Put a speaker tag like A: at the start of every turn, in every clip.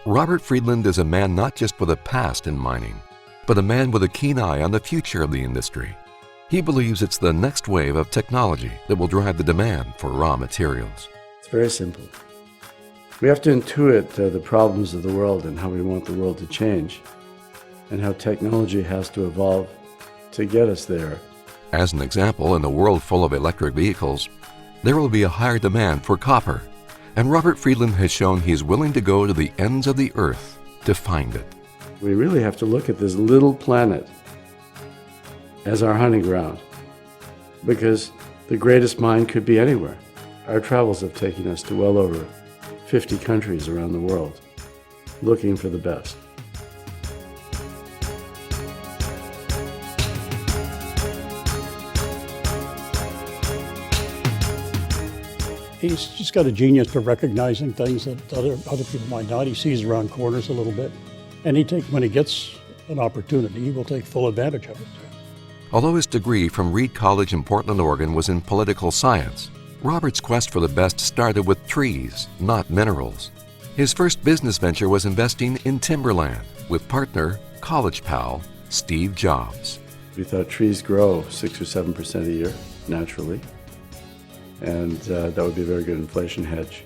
A: Robert Friedland is a man not just with a past in mining, but a man with a keen eye on the future of the industry. He believes it's the next wave of technology that will drive the demand for raw materials.
B: It's very simple. We have to intuit the problems of the world and how we want the world to change, and how technology has to evolve to get us there.
A: As an example, in a world full of electric vehicles, there will be a higher demand for copper, and Robert Friedland has shown he's willing to go to the ends of the earth to find it.
B: We really have to look at this little planet as our hunting ground, because the greatest mine could be anywhere. Our travels have taken us to well over 50 countries around the world, looking for the best.
C: He's just got a genius for recognizing things that other people might not. He sees around corners a little bit, and when he gets an opportunity, he will take full advantage of it.
A: Although his degree from Reed College in Portland, Oregon was in political science, Robert's quest for the best started with trees, not minerals. His first business venture was investing in timberland with partner, college pal, Steve Jobs.
B: We thought trees grow 6 or 7% a year, naturally, and that would be a very good inflation hedge.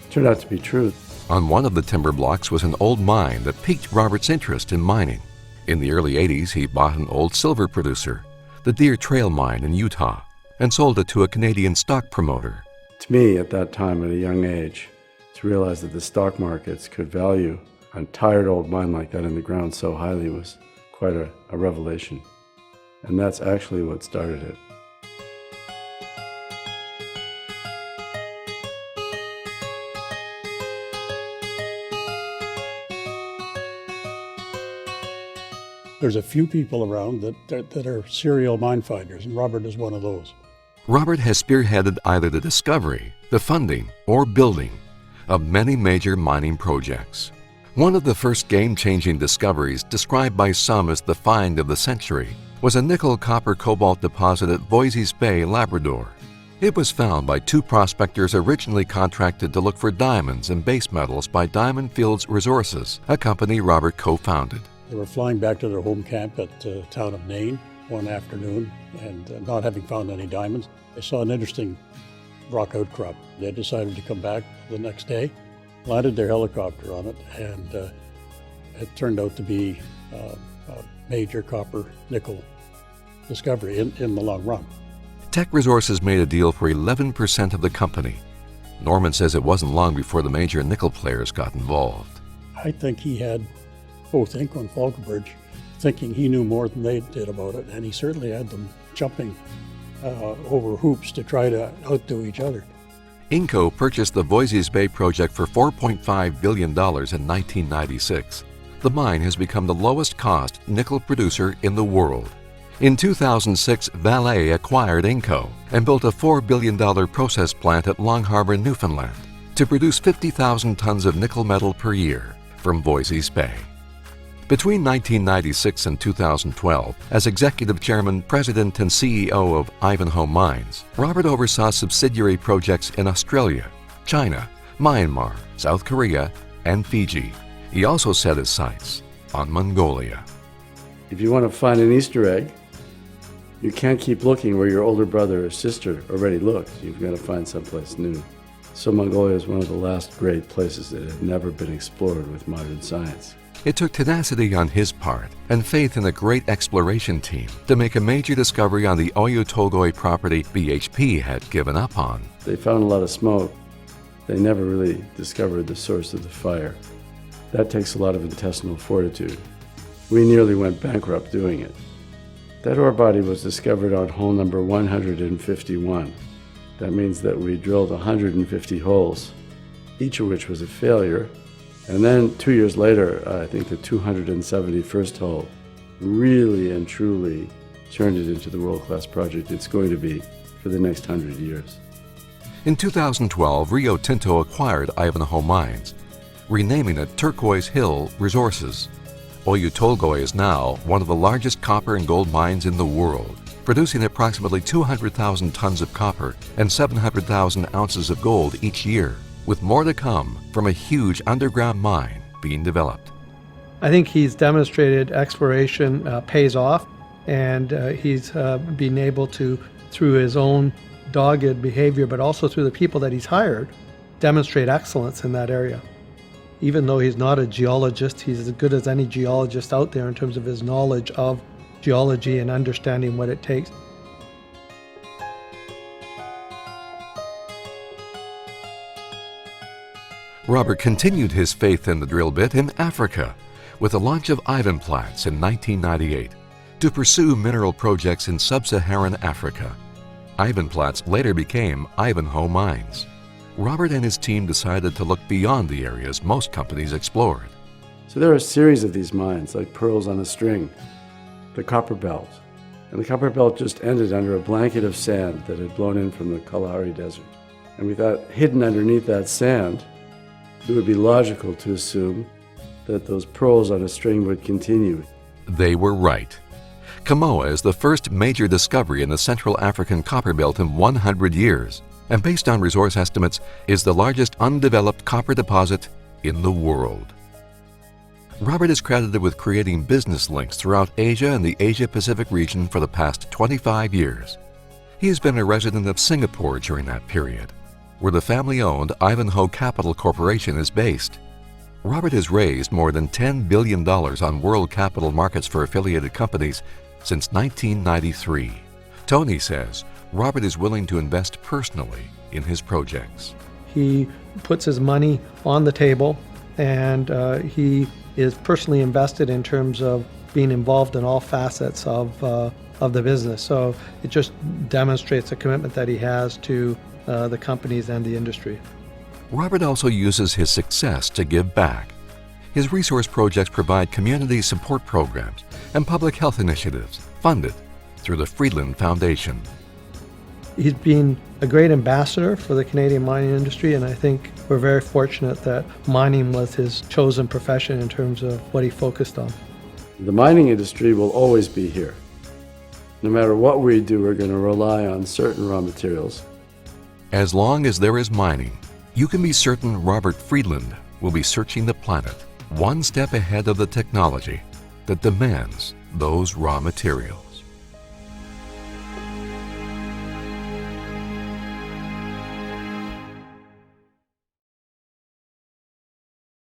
B: Turned out to be true.
A: On one of the timber blocks was an old mine that piqued Robert's interest in mining. In the early 80s, he bought an old silver producer, the Deer Trail Mine in Utah, and sold it to a Canadian stock promoter.
B: To me, at that time, at a young age, to realize that the stock markets could value a tired old mine like that in the ground so highly was quite a revelation. And that's actually what started it.
C: There's a few people around that are serial mine finders, and Robert is one of those.
A: Robert has spearheaded either the discovery, the funding, or building of many major mining projects. One of the first game-changing discoveries, described by some as the find of the century, was a nickel-copper-cobalt deposit at Voisey's Bay, Labrador. It was found by two prospectors originally contracted to look for diamonds and base metals by Diamond Fields Resources, a company Robert co-founded.
C: They were flying back to their home camp at the town of Nain one afternoon, and not having found any diamonds, they saw an interesting rock outcrop. They decided to come back the next day, landed their helicopter on it, and it turned out to be a major copper-nickel discovery in the long run.
A: Teck Resources made a deal for 11% of the company. Norman says it wasn't long before the major nickel players got involved.
C: I think he had both Inco and Falconbridge thinking he knew more than they did about it, and he certainly had them jumping over hoops to try to outdo each other.
A: Inco purchased the Voisey's Bay project for $4.5 billion in 1996. The mine has become the lowest-cost nickel producer in the world. In 2006, Vale acquired Inco and built a $4 billion process plant at Long Harbour, Newfoundland, to produce 50,000 tons of nickel metal per year from Voisey's Bay. Between 1996 and 2012, as Executive Chairman, President, and CEO of Ivanhoe Mines, Robert oversaw subsidiary projects in Australia, China, Myanmar, South Korea, and Fiji. He also set his sights on Mongolia.
B: If you want to find an Easter egg, you can't keep looking where your older brother or sister already looked. You've got to find someplace new. So Mongolia is one of the last great places that had never been explored with modern science.
A: It took tenacity on his part and faith in a great exploration team to make a major discovery on the Oyu Tolgoi property BHP had given up on.
B: They found a lot of smoke. They never really discovered the source of the fire. That takes a lot of intestinal fortitude. We nearly went bankrupt doing it. That ore body was discovered on hole number 151. That means that we drilled 150 holes, each of which was a failure. And then 2 years later, I think the 271st hole really and truly turned it into the world-class project it's going to be for the next 100 years.
A: In 2012, Rio Tinto acquired Ivanhoe Mines, renaming it Turquoise Hill Resources. Oyu Tolgoi is now one of the largest copper and gold mines in the world, producing approximately 200,000 tons of copper and 700,000 ounces of gold each year, with more to come from a huge underground mine being developed.
D: I think he's demonstrated exploration pays off, and he's been able to, through his own dogged behavior, but also through the people that he's hired, demonstrate excellence in that area. Even though he's not a geologist, he's as good as any geologist out there in terms of his knowledge of geology and understanding what it takes.
A: Robert continued his faith in the drill bit in Africa with the launch of Ivanplats in 1998 to pursue mineral projects in sub-Saharan Africa. Ivanplats later became Ivanhoe Mines. Robert and his team decided to look beyond the areas most companies explored.
B: So there are a series of these mines, like pearls on a string, the Copper Belt. And the Copper Belt just ended under a blanket of sand that had blown in from the Kalahari Desert. And we thought, hidden underneath that sand, it would be logical to assume that those pearls on a string would continue.
A: They were right. Kamoa is the first major discovery in the Central African copper belt in 100 years, and based on resource estimates, is the largest undeveloped copper deposit in the world. Robert is credited with creating business links throughout Asia and the Asia-Pacific region for the past 25 years. He has been a resident of Singapore during that period, where the family-owned Ivanhoe Capital Corporation is based. Robert has raised more than $10 billion on world capital markets for affiliated companies since 1993. Tony says Robert is willing to invest personally in his projects.
D: He puts his money on the table, and he is personally invested in terms of being involved in all facets of the business. So it just demonstrates a commitment that he has to the companies and the industry.
A: Robert also uses his success to give back. His resource projects provide community support programs and public health initiatives funded through the Friedland Foundation.
D: He's been a great ambassador for the Canadian mining industry, and I think we're very fortunate that mining was his chosen profession in terms of what he focused on.
B: The mining industry will always be here. No matter what we do, we're going to rely on certain raw materials.
A: As long as there is mining, you can be certain Robert Friedland will be searching the planet one step ahead of the technology that demands those raw materials.